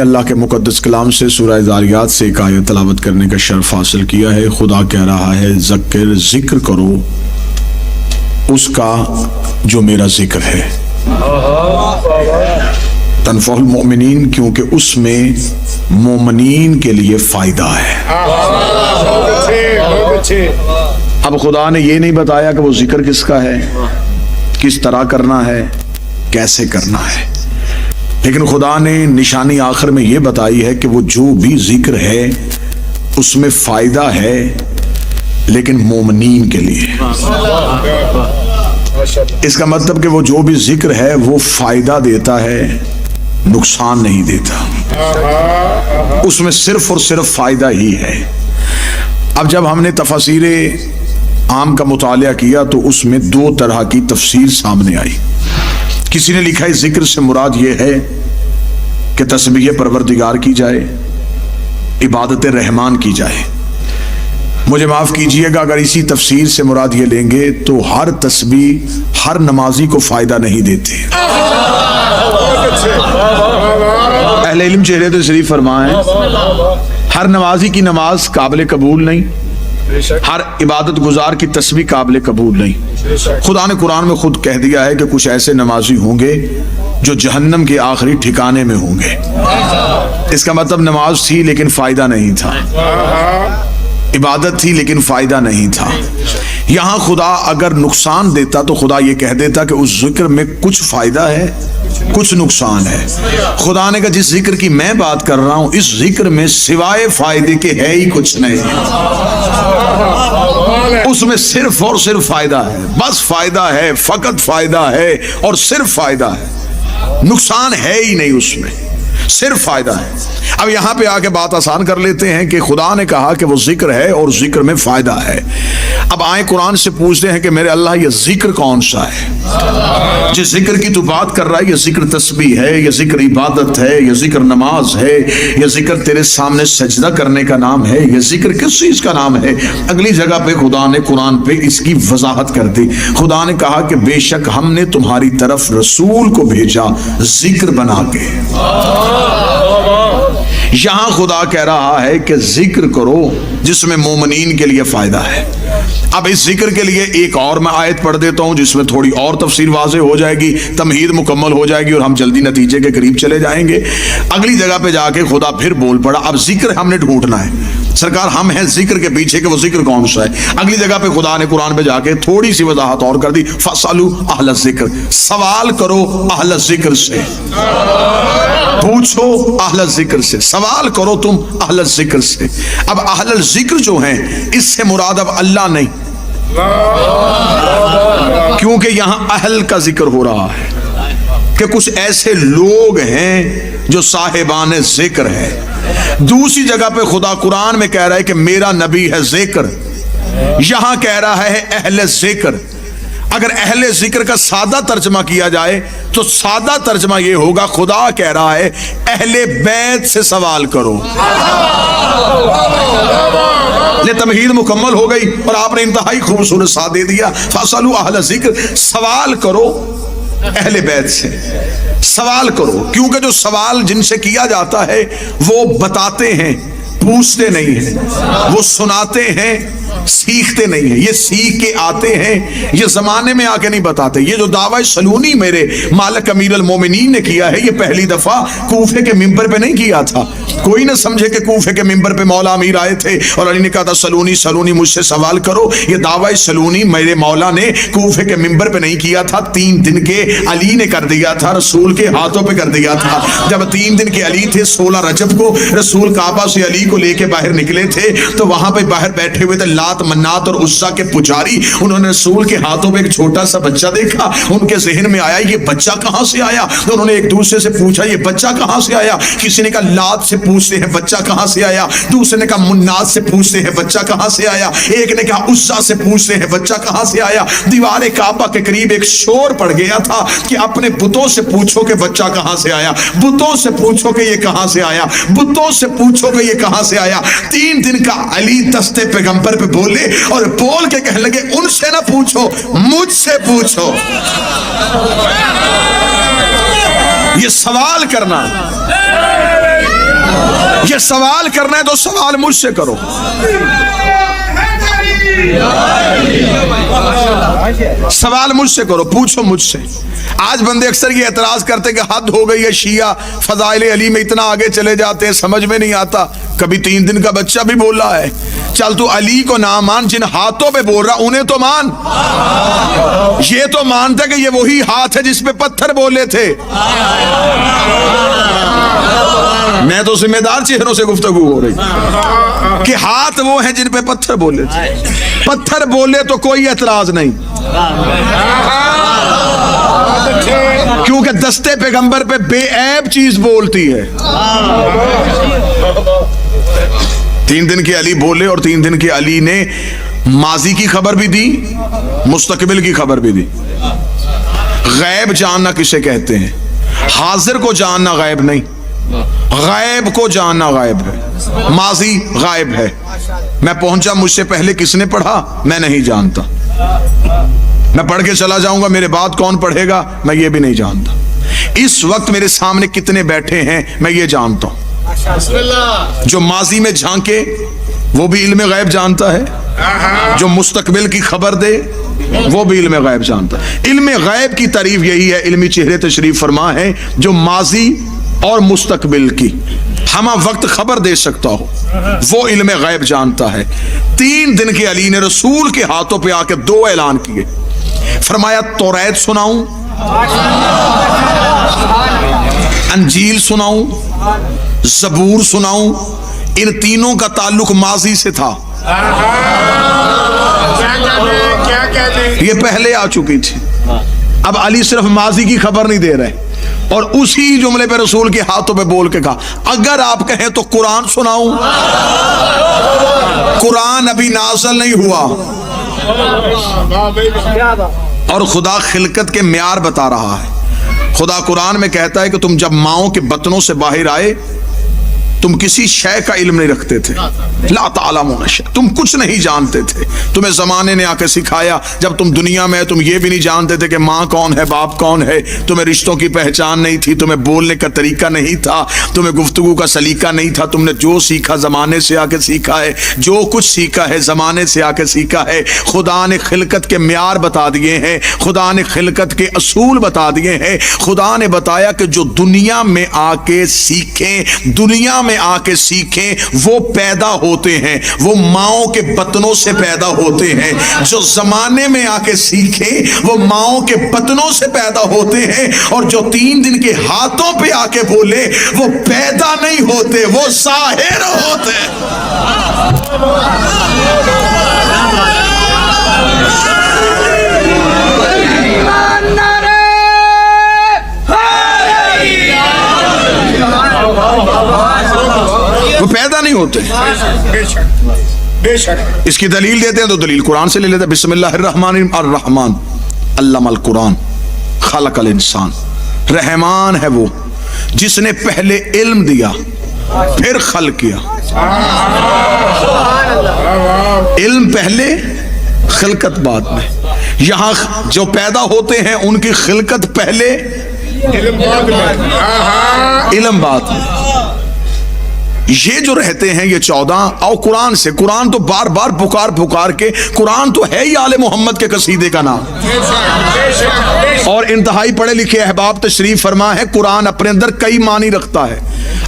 اللہ کے مقدس کلام سے سورہ ذاریات سے ایک آیت تلاوت کرنے کا شرف حاصل کیا ہے۔ خدا کہہ رہا ہے ذکر کرو اس کا جو میرا ذکر ہے، تنفع المؤمنین، کیونکہ اس میں مومنین کے لیے فائدہ ہے۔ اب خدا نے یہ نہیں بتایا کہ وہ ذکر کس کا ہے، کس طرح کرنا ہے، کیسے کرنا ہے، لیکن خدا نے نشانی آخر میں یہ بتائی ہے کہ وہ جو بھی ذکر ہے اس میں فائدہ ہے، لیکن مومنین کے لیے۔ اس کا مطلب کہ وہ جو بھی ذکر ہے وہ فائدہ دیتا ہے، نقصان نہیں دیتا، اس میں صرف اور صرف فائدہ ہی ہے۔ اب جب ہم نے تفاسیر عام کا مطالعہ کیا تو اس میں دو طرح کی تفسیر سامنے آئی۔ کسی نے لکھا ہے ذکر سے مراد یہ ہے کہ تسبیح پروردگار کی جائے، عبادت رحمان کی جائے۔ مجھے معاف کیجئے گا اگر اسی تفسیر سے مراد یہ لیں گے تو ہر تسبیح ہر نمازی کو فائدہ نہیں دیتے۔ اہل علم چہرے تو شریف فرمائیں، ہر نمازی کی نماز قابل قبول نہیں، ہر عبادت گزار کی تسبیح قابل قبول نہیں۔ خدا نے قرآن میں خود کہہ دیا ہے کہ کچھ ایسے نمازی ہوں گے جو جہنم کے آخری ٹھکانے میں ہوں گے۔ اس کا مطلب نماز تھی لیکن فائدہ نہیں تھا، عبادت تھی لیکن فائدہ نہیں تھا۔ یہاں خدا اگر نقصان دیتا تو خدا یہ کہہ دیتا کہ اس ذکر میں کچھ فائدہ ہے، کچھ نقصان ہے۔ خدا نے کہا جس ذکر کی میں بات کر رہا ہوں اس ذکر میں سوائے فائدے کے ہے ہی کچھ نہیں، اس میں صرف اور صرف فائدہ ہے، بس فائدہ ہے، فقط فائدہ ہے اور صرف فائدہ ہے، نقصان ہے ہی نہیں، اس میں صرف فائدہ ہے۔ اب یہاں پہ آ کے بات آسان کر لیتے ہیں کہ خدا نے کہا کہ وہ ذکر ہے اور ذکر میں فائدہ ہے۔ اب آئیں قرآن سے پوچھتے ہیں کہ میرے اللہ یہ ذکر کون سا ہے؟ جس ذکر کی تو بات کر رہا ہے، یہ ذکر تسبیح ہے، یہ ذکر عبادت ہے، یہ ذکر نماز ہے، یہ ذکر تیرے سامنے سجدہ کرنے کا نام ہے، یہ ذکر کس چیز کا نام ہے؟ اگلی جگہ پہ خدا نے قرآن پہ اس کی وضاحت کر دی۔ خدا نے کہا کہ بے شک ہم نے تمہاری طرف رسول کو بھیجا ذکر بنا کے۔ یہاں خدا کہہ رہا ہے کہ ذکر کرو جس میں مومنین کے لیے فائدہ ہے۔ اب اس ذکر کے لیے ایک اور میں آیت پڑھ دیتا ہوں جس میں تھوڑی اور تفصیل واضح ہو جائے گی، تمہید مکمل ہو جائے گی اور ہم جلدی نتیجے کے قریب چلے جائیں گے۔ اگلی جگہ پہ جا کے خدا پھر بول پڑا، اب ذکر ہم نے ڈھونڈنا ہے، سرکار ہم ہیں ذکر کے پیچھے کہ وہ ذکر کون سا ہے۔ اگلی جگہ پہ خدا نے قرآن پہ جا کے تھوڑی سی وضاحت اور کر دی، فَاسْأَلُوا أَهْلَ الذِّكْرِ، سوال کرو اہل ذکر سے، پوچھو اہل ذکر سے، سوال کرو تم اہل ذکر سے۔ اب اہل ذکر جو ہیں اس سے مراد اب اللہ نہیں، کیونکہ یہاں اہل کا ذکر ہو رہا ہے کہ کچھ ایسے لوگ ہیں جو صاحبان ذکر ہے۔ دوسری جگہ پہ خدا قرآن میں کہہ رہا ہے کہ میرا نبی ہے ذکر، یہاں کہہ رہا ہے اہل ذکر۔ اگر اہل ذکر کا سادہ ترجمہ کیا جائے تو سادہ ترجمہ یہ ہوگا، خدا کہہ رہا ہے اہل بیت سے سوال کرو۔ یہ تمہید مکمل ہو گئی اور آپ نے انتہائی خوبصورت ساتھ دے دیا، فَاسْأَلُوا أَهْلَ الذِّكْرِ، سوال کرو اہل بیت سے، سوال کرو، کیونکہ جو سوال جن سے کیا جاتا ہے وہ بتاتے ہیں، پوچھتے نہیں ہیں، وہ سناتے ہیں، سیکھتے نہیں ہیں، یہ سیکھ کے آتے ہیں، یہ زمانے میں آ کے نہیں بتاتے۔ یہ جو دعویٰ سلونی میرے مالک امیر المومنین نے کیا ہے یہ پہلی دفعہ کوفے کے ممبر پہ نہیں کیا تھا۔ کوئی نہ سمجھے کہ کوفے کے ممبر پہ مولا امیر آئے تھے اور علی نے کہا تھا سلونی مجھ سے سوال کرو۔ یہ دعویٰ سلونی میرے مولا نے کوفے کے ممبر پہ نہیں کیا تھا، 3 دن کے علی نے کر دیا تھا، رسول کے ہاتھوں پہ کر دیا تھا۔ جب 3 دن کے علی تھے، 16 رجب کو رسول کعبہ سے علی کو لے کے باہر نکلے تھے تو وہاں پہ باہر بیٹھے ہوئے تھے لات منات اور عزا کے پجاری، انہوں نے رسول کے ہاتھوں میں ایک چھوٹا سا بچہ دیکھا، ان کے ذہن میں آیا یہ بچہ کہاں سے آیا؟ تو انہوں نے ایک دوسرے سے پوچھا یہ بچہ کہاں سے آیا؟ کسی نے کہا لات سے پوچھتے ہیں بچہ کہاں سے آیا، دوسرے نے کہا منات سے پوچھتے ہیں بچہ کہاں سے آیا، ایک نے کہا عزا سے پوچھتے ہیں بچہ کہاں سے آیا۔ دیوار کعبہ کے قریب ایک شور پڑ گیا تھا کہ اپنے بتوں سے پوچھو کہ بچہ کہاں سے آیا، بتوں سے پوچھو کہ یہ کہاں سے آیا، بتوں سے پوچھو کہ یہ کہاں سے آیا۔ 3 دن کا علی دستے پیغمبر پہ بولے اور بول کے کہنے لگے ان سے نہ پوچھو مجھ سے پوچھو۔ یہ سوال کرنا یہ سوال کرنا ہے تو سوال مجھ سے کرو. سوال مجھ سے کرو, پوچھو مجھ سے. آج بندے اکثر یہ اعتراض کرتے کہ حد ہو گئی ہے, شیعہ فضائل علی میں اتنا آگے چلے جاتے ہیں, سمجھ میں نہیں آتا. کبھی 3 دن کا بچہ بھی بول رہا ہے, چل تو علی کو نہ مان, جن ہاتھوں پہ بول رہا انہیں تو مان. یہ تو مانتا کہ یہ وہی ہاتھ ہے جس پہ پتھر بولے تھے. میں تو ذمہ دار چہروں سے گفتگو ہو رہی کہ ہاتھ وہ ہیں جن پہ پتھر بولے تھے. پتھر بولے تو کوئی اعتراض نہیں, کیونکہ دستے پیغمبر پہ بے عیب چیز بولتی ہے. 3 دن کے علی بولے, اور 3 دن کے علی نے ماضی کی خبر بھی دی, مستقبل کی خبر بھی دی. غیب جاننا کسے کہتے ہیں؟ حاضر کو جاننا غیب نہیں, غیب کو جاننا غیب ہے. ماضی غائب ہے, میں پہنچا, مجھ سے پہلے کس نے پڑھا میں نہیں جانتا. میں پڑھ کے چلا جاؤں گا, میرے بعد کون پڑھے گا میں یہ بھی نہیں جانتا. اس وقت میرے سامنے کتنے بیٹھے ہیں میں یہ جانتا ہوں. جو ماضی میں جھانکے وہ بھی علم غیب جانتا ہے, جو مستقبل کی خبر دے وہ بھی علم غیب جانتا ہے. علم غیب کی تعریف یہی ہے, علمی چہرے تشریف فرما ہے جو ماضی اور مستقبل کی ہمہ وقت خبر دے سکتا ہو, وہ علم غیب جانتا ہے. 3 دن کے علی نے رسول کے ہاتھوں پہ آ کے 2 اعلان کیے. فرمایا توریت سناؤں, انجیل سناؤں, زبور سناؤں. ان تینوں کا تعلق ماضی سے تھا, یہ پہلے آ چکی تھی. اب علی صرف ماضی کی خبر نہیں دے رہے, اور اسی جملے پہ رسول کے ہاتھوں پہ بول کے کہا اگر آپ کہیں تو قرآن سناؤں. قرآن ابھی نازل نہیں ہوا, اور خدا خلقت کے معیار بتا رہا ہے. خدا قرآن میں کہتا ہے کہ تم جب ماؤں کے بطنوں سے باہر آئے تم کسی شے کا علم نہیں رکھتے تھے. لا تعلمون شیء, تم کچھ نہیں جانتے تھے. تمہیں زمانے نے آ کے سکھایا. جب تم دنیا میں تم یہ بھی نہیں جانتے تھے کہ ماں کون ہے, باپ کون ہے. تمہیں رشتوں کی پہچان نہیں تھی, تمہیں بولنے کا طریقہ نہیں تھا, تمہیں گفتگو کا سلیقہ نہیں تھا. تم نے جو سیکھا زمانے سے آ کے سیکھا ہے, جو کچھ سیکھا ہے زمانے سے آ کے سیکھا ہے. خدا نے خلقت کے معیار بتا دیے ہیں, خدا نے خلقت کے اصول بتا دیے ہیں. خدا نے بتایا کہ جو دنیا میں آ کے سیکھیں, دنیا میں آ کے سیکھیں, وہ پیدا ہوتے ہیں, وہ ماؤں کے بطنوں سے پیدا ہوتے ہیں. جو زمانے میں آ کے سیکھیں وہ ماؤں کے بطنوں سے پیدا ہوتے ہیں, اور جو 3 دن کے ہاتھوں پہ آ کے بولے وہ پیدا نہیں ہوتے, وہ ظاہر ہوتے. وہ پیدا نہیں ہوتے. اس کی دلیل دیتے ہیں تو دلیل قرآن سے لے لیتے ہیں. بسم اللہ الرحمن الرحمن علم القرآن خلق الانسان. رحمان ہے وہ جس نے پہلے علم دیا پھر خلق کیا. علم پہلے خلقت بعد میں. یہاں جو پیدا ہوتے ہیں ان کی خلقت پہلے علم بعد میں. یہ جو رہتے ہیں یہ 14 اور قرآن سے, قرآن تو بار بار پکار کے, قرآن تو ہے ہی آل محمد کے قصیدے کا نام, اور انتہائی پڑھے لکھے احباب تشریف فرما ہے. قرآن اپنے اندر کئی معنی رکھتا ہے.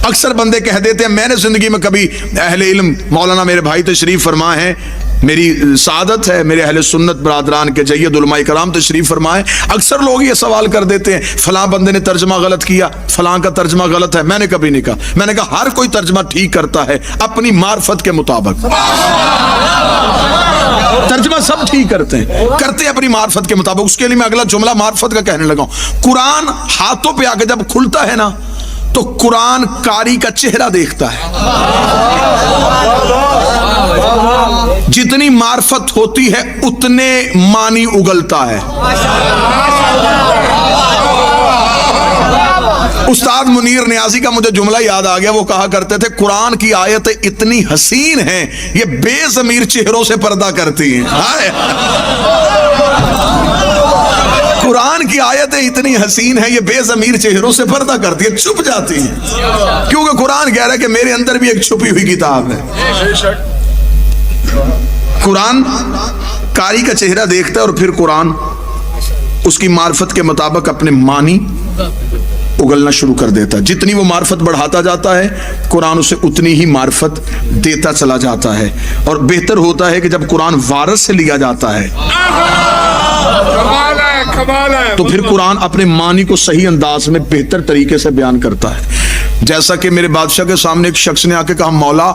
اکثر بندے کہہ دیتے ہیں, میں نے زندگی میں کبھی اہل علم مولانا میرے بھائی تشریف فرما ہے, میری سعادت ہے, میرے اہل سنت برادران کے جید علماء کرام تشریف فرمائے. اکثر لوگ یہ سوال کر دیتے ہیں فلاں بندے نے ترجمہ غلط کیا, فلاں کا ترجمہ غلط ہے. میں نے کبھی نہیں کہا. میں نے کہا ہر کوئی ترجمہ ٹھیک کرتا ہے اپنی معرفت کے مطابق. ترجمہ سب ٹھیک کرتے ہیں اپنی معرفت کے مطابق. اس کے لیے میں اگلا جملہ معرفت کا کہنے لگا ہوں. قرآن ہاتھوں پہ آ کے جب کھلتا ہے نا تو قرآن قاری کا چہرہ دیکھتا ہے. جتنی معرفت ہوتی ہے اتنے معنی اگلتا ہے. استاد منیر نیازی کا مجھے جملہ یاد آ گیا. وہ کہا کرتے تھے قرآن کی آیتیں اتنی حسین ہیں یہ بے ضمیر چہروں سے پردہ کرتی ہیں. قرآن کی آیتیں اتنی حسین ہیں، یہ بے ضمیر چہروں سے پردہ کرتی ہے، چھپ جاتی ہیں، کیونکہ قرآن کہہ رہا ہے کہ میرے اندر بھی ایک چھپی ہوئی کتاب ہے۔ قرآن قاری کا چہرہ دیکھتا ہے اور پھر قرآن اس کی معرفت کے مطابق اپنے معنی اگلنا شروع کر دیتا ہے۔ جتنی وہ معرفت بڑھاتا جاتا ہے قرآن اسے اتنی ہی معرفت دیتا چلا جاتا ہے، اور بہتر ہوتا ہے کہ جب قرآن وارث سے لیا جاتا ہے تو پھر قرآن اپنے معنی کو صحیح انداز میں بہتر طریقے سے بیان کرتا ہے۔ جیسا کہ میرے بادشاہ کے سامنے ایک شخص نے آ کے کہا، مولا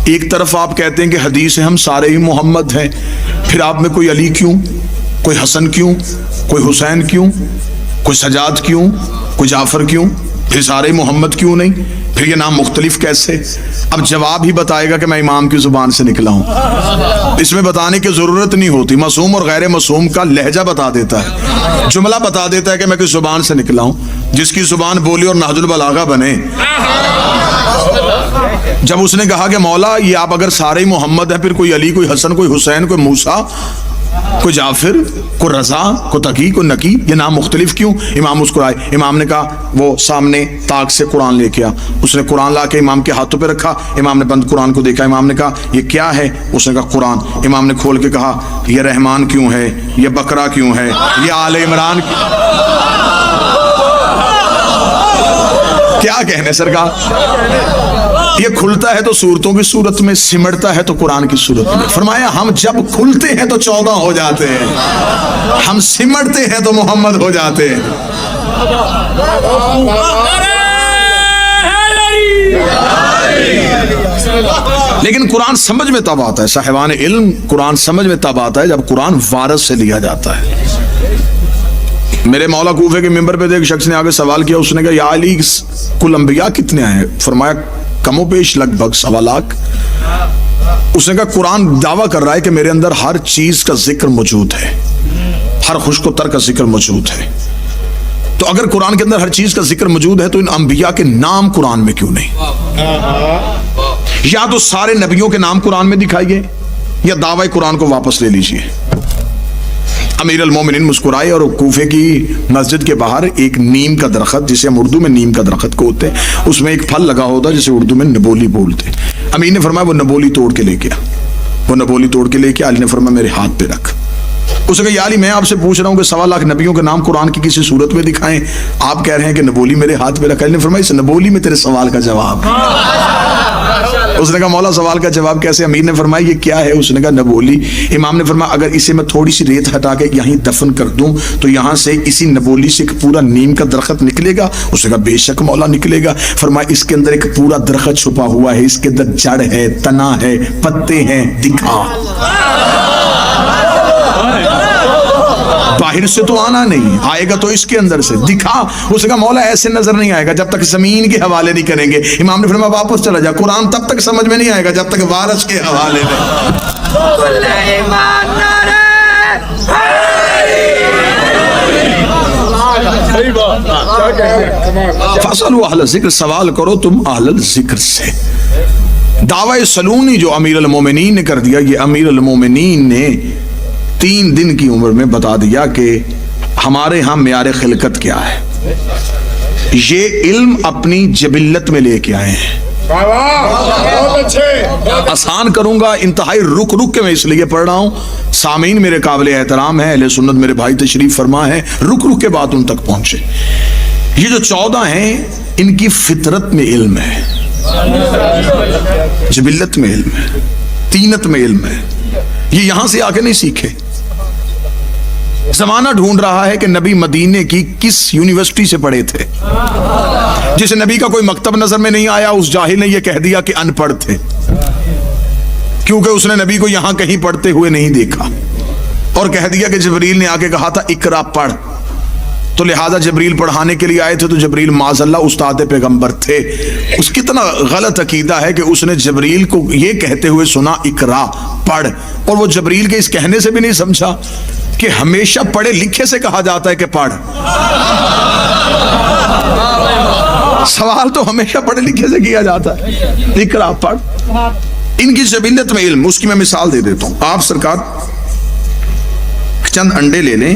ایک طرف آپ کہتے ہیں کہ حدیث ہے ہم سارے ہی محمد ہیں، پھر آپ میں کوئی علی کیوں، کوئی حسن کیوں، کوئی حسین کیوں، کوئی سجاد کیوں، کوئی جعفر کیوں، پھر سارے محمد کیوں نہیں، پھر یہ نام مختلف کیسے؟ اب جواب ہی بتائے گا کہ میں امام کی زبان سے نکلا ہوں، اس میں بتانے کی ضرورت نہیں ہوتی، معصوم اور غیر معصوم کا لہجہ بتا دیتا ہے، جملہ بتا دیتا ہے کہ میں کس زبان سے نکلا ہوں۔ جس کی زبان بولی اور نہج البلاغہ بنے، جب اس نے کہا کہ مولا یہ آپ اگر سارے محمد ہیں، پھر کوئی علی، کوئی حسن، کوئی حسین، کوئی موسیٰ، کوئی جعفر، کوئی رضا، کوئی تقی، کوئی نقی، یہ نام مختلف کیوں؟ امام مسکرائے۔ امام نے کہا، وہ سامنے طاق سے قرآن لے کے آ، اس نے قرآن لا کے امام کے ہاتھوں پہ رکھا، امام نے بند قرآن کو دیکھا، امام نے کہا یہ کیا ہے؟ اس نے کہا قرآن۔ امام نے کھول کے کہا یہ رحمان کیوں ہے، یہ بقرہ کیوں ہے، یہ آل عمران کیا کہنے سرکار؟ یہ کھلتا ہے تو صورتوں کی صورت میں، سمٹتا ہے تو قرآن کی صورت میں۔ فرمایا ہم جب کھلتے ہیں تو 14 ہو جاتے ہیں، ہم سمٹتے ہیں تو محمد ہو جاتے ہیں۔ لیکن قرآن سمجھ میں تب آتا ہے، صاحبان علم، قرآن سمجھ میں تب آتا ہے جب قرآن وارث سے لیا جاتا ہے۔ میرے مولا کوفے کے ممبر پہ ایک شخص نے آگے سوال کیا، اس نے کہا یا علی کل انبیاء کتنے ہیں؟ فرمایا کم و بیش لگ بھگ 1.25 لاکھ۔ اس نے کہا قرآن دعویٰ کر رہا ہے کہ میرے اندر ہر چیز کا ذکر موجود ہے، ہر خشک و تر کا ذکر موجود ہے، تو اگر قرآن کے اندر ہر چیز کا ذکر موجود ہے تو ان انبیاء کے نام قرآن میں کیوں نہیں؟ یا تو سارے نبیوں کے نام قرآن میں دکھائیے یا دعوی قرآن کو واپس لے لیجئے۔ امیر المومنین مسکرائے اور کوفے کی مسجد کے باہر ایک نیم کا درخت، جسے ہم اردو میں نیم کا درخت کہتے ہیں، اس میں ایک پھل لگا ہوتا ہے جسے اردو میں نبولی بولتے ہیں۔ امیر نے فرمایا وہ نبولی توڑ کے لے کے آ، وہ نبولی توڑ کے لے کے علی نے فرمایا میرے ہاتھ پہ رکھ۔ اس نے کہا یا علی میں آپ سے پوچھ رہا ہوں کہ 1.25 لاکھ نبیوں کے نام قرآن کی کسی صورت میں دکھائیں، آپ کہہ رہے ہیں کہ نبولی میرے ہاتھ پہ رکھا۔ علی نے فرمایا اس نبولی میں تیرے سوال کا جواب۔ اس نے کہا مولا سوال کا جواب کیسے؟ امیر نے فرمایا یہ کیا ہے؟ اس نے کہا نبولی۔ امام نے فرمایا اگر اسے میں تھوڑی سی ریت ہٹا کے یہیں دفن کر دوں تو یہاں سے اسی نبولی سے ایک پورا نیم کا درخت نکلے گا؟ اس نے کہا بے شک مولا نکلے گا۔ فرمایا اس کے اندر ایک پورا درخت چھپا ہوا ہے، اس کے اندر جڑ ہے، تنا ہے، پتے ہیں، دکھا۔ باہر سے تو آنا نہیں، آئے گا تو اس کے اندر سے، دکھا۔ اس نے کہا مولا ایسے نظر نہیں آئے گا جب تک زمین کے حوالے نہیں کریں گے۔ امام نے فرمایا واپس چلا جا، قرآن تب تک سمجھ میں نہیں آئے گا جب تک وارث کے حوالے نہیں۔ فَاسْأَلُوا أَهْلَ الذِّكْرِ، سوال کرو تم اہل الذکر سے۔ دعوی سلونی جو امیر المومنین نے کر دیا، یہ امیر المومنین نے 3 دن کی عمر میں بتا دیا کہ ہمارے ہاں معیار خلقت کیا ہے۔ یہ علم اپنی جبلت میں لے کے آئے ہیں۔ آسان کروں گا، انتہائی رک رک کے میں اس لیے پڑھ رہا ہوں، سامعین میرے قابل احترام ہیں، اہل سنت میرے بھائی تشریف فرما ہے، رک رک کے بات ان تک پہنچے۔ یہ جو 14 ہیں ان کی فطرت میں علم ہے، جبلت میں علم ہے، طینت میں علم ہے، یہ یہاں سے آ کے نہیں سیکھے۔ زمانہ ڈھونڈ رہا ہے کہ نبی مدینے کی کس یونیورسٹی سے پڑھے تھے۔ جسے نبی کا کوئی مکتب نظر میں نہیں آیا اس جاہل نے یہ کہہ دیا کہ ان پڑھ تھے، کیونکہ اس نے نبی کو یہاں کہیں پڑھتے ہوئے نہیں دیکھا، اور کہہ دیا کہ جبریل نے آ کے کہا تھا اقرا پڑھ، تو لہذا جبریل پڑھانے کے لیے آئے تھے تو جبریل معاذ اللہ استاد پیغمبر تھے۔ اس کتنا غلط عقیدہ ہے کہ اس نے جبریل کو یہ کہتے ہوئے سنا اقرا پڑھ، اور وہ جبریل کے اس کہنے سے بھی نہیں سمجھا کہ ہمیشہ پڑھے لکھے سے کہا جاتا ہے کہ پڑھ۔ سوال تو ہمیشہ پڑھے لکھے سے کیا جاتا ہے، اقرا پڑھ۔ ان کی جبلت میں علم، اس کی میں مثال دے دیتا ہوں۔ آپ سرکار چند انڈے لے لیں،